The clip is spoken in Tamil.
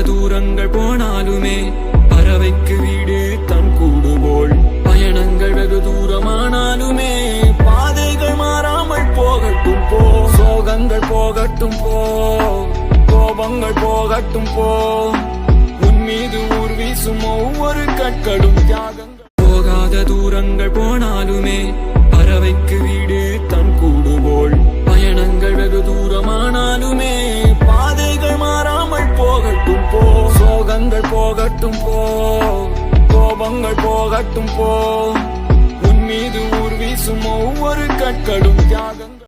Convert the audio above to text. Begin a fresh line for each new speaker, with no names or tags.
தூரங்கள் போனாலுமே பறவைக்கு வீடு தன் கூடு போல். பயணங்கள் வெகு தூரமானாலுமே பாதைகள் மாறாமல் போகட்டும் போ. சோகங்கள் போகட்டும் போ, கோபங்கள் போகட்டும் போ. உன் மீது ஊர் வீசும் ஒவ்வொரு கற்களும் தியாகங்கள். போகாத தூரங்கள் போனாலுமே பறவைக்கு வீடு தன் கூடு போல். பயணங்கள் வெகு தூரமானாலுமே பாதைகள் மாறாமல் போகட்டும் போ. சோகங்கள் போகட்டும் போ, கோபங்கள் போகட்டும் போ. உன் மீது ஊர் வீசும் ஒவ்வொரு கற்களும் தியாகங்கள்.